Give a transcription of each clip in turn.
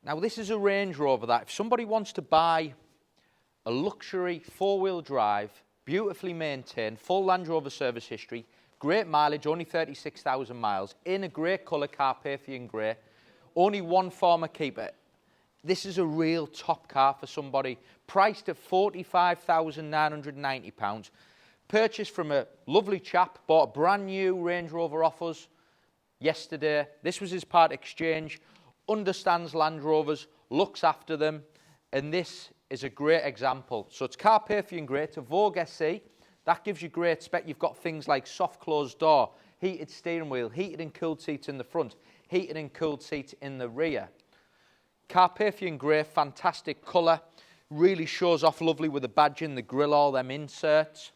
Now this is a Range Rover that if somebody wants to buy a luxury four-wheel drive, beautifully maintained, full Land Rover service history, great mileage, only 36,000 miles, in a great colour, Carpathian Grey, only one former keeper. This is a real top car for somebody, priced at £45,990. Purchased from a lovely chap, bought a brand new Range Rover off us yesterday. This was his part exchange, understands Land Rovers, looks after them, and this is a great example. So it's Carpathian Grey, it's a Vogue SE. That gives you great spec. You've got things like soft closed door, heated steering wheel, heated and cooled seats in the front, heated and cooled seats in the rear. Carpathian Grey, fantastic colour, really shows off lovely with the badging, the grille, all them inserts.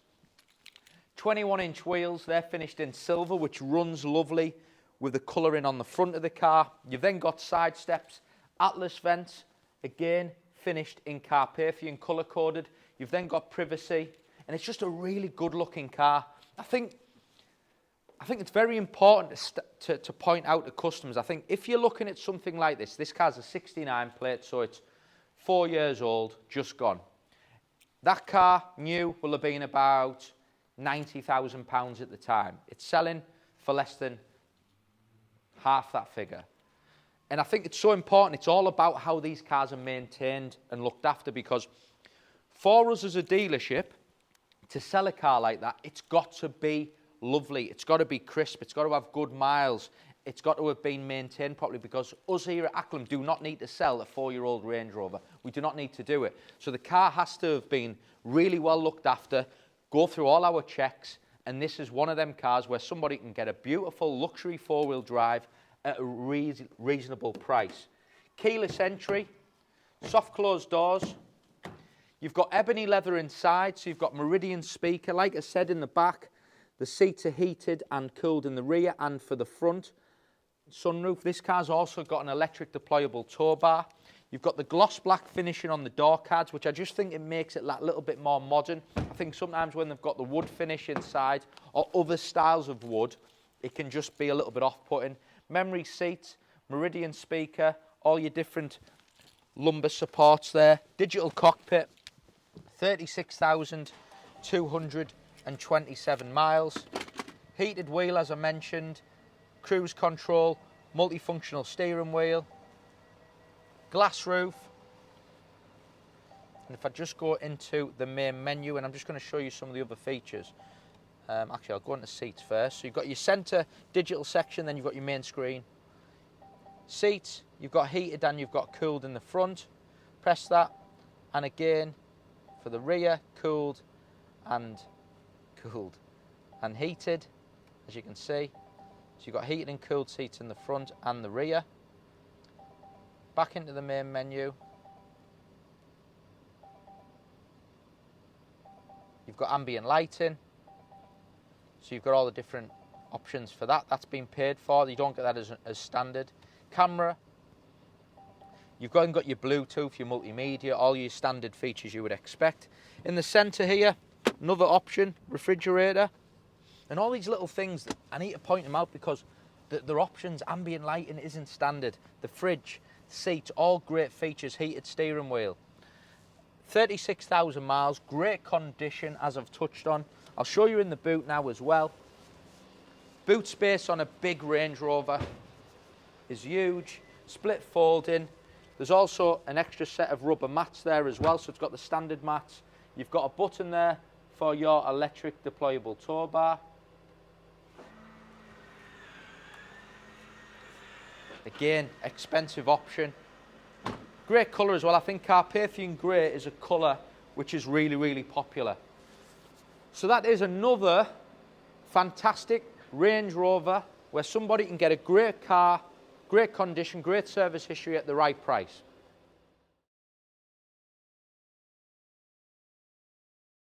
21-inch wheels, they're finished in silver, which runs lovely with the colouring on the front of the car. You've then got side steps, Atlas vents, again finished in Carpathian, colour coded. You've then got privacy, and it's just a really good looking car. I think it's very important to point out to customers. I think if you're looking at something like this car's a 69 plate, so it's 4 years old, just gone. That car, new, will have been about £90,000 at the time. It's selling for less than half that figure. And I think it's so important. It's all about how these cars are maintained and looked after, because for us as a dealership, to sell a car like that, it's got to be lovely. It's got to be crisp. It's got to have good miles. It's got to have been maintained properly, because us here at Acklam do not need to sell a 4-year-old Range Rover. We do not need to do it. So the car has to have been really well looked after, go through all our checks, and this is one of them cars where somebody can get a beautiful luxury four-wheel drive at a reasonable price. Keyless entry, soft closed doors. You've got ebony leather inside, so you've got Meridian speaker. Like I said, in the back, the seats are heated and cooled in the rear and for the front. Sunroof. This car's also got an electric deployable tow bar. You've got the gloss black finishing on the door cards, which I just think it makes it that little bit more modern. I think sometimes when they've got the wood finish inside or other styles of wood, it can just be a little bit off-putting. Memory seats, Meridian speaker, all your different lumbar supports there. Digital cockpit, 36,227 miles. Heated wheel, as I mentioned. Cruise control, multifunctional steering wheel. Glass roof. And if I just go into the main menu, and I'm just going to show you some of the other features. Actually, I'll go into seats first. So you've got your centre digital section, then you've got your main screen. Seats, you've got heated and you've got cooled in the front. Press that, and again, for the rear, cooled and heated, as you can see. So you've got heated and cooled seats in the front and the rear. Back into the main menu. You've got ambient lighting. So you've got all the different options for that. That's been paid for. You don't get that as standard. Camera. You've got your Bluetooth, your multimedia, all your standard features you would expect. In the centre here, another option, refrigerator. And all these little things, I need to point them out because they're options. Ambient lighting isn't standard. The fridge, seats, all great features. Heated steering wheel. 36,000 miles, great condition as I've touched on. I'll show you in the boot now as well. Boot space on a big Range Rover is huge. Split folding. There's also an extra set of rubber mats there as well, so it's got the standard mats. You've got a button there for your electric deployable tow bar. Again, expensive option. Great colour as well. I think Carpathian Grey is a colour which is really, really popular. So that is another fantastic Range Rover where somebody can get a great car, great condition, great service history at the right price.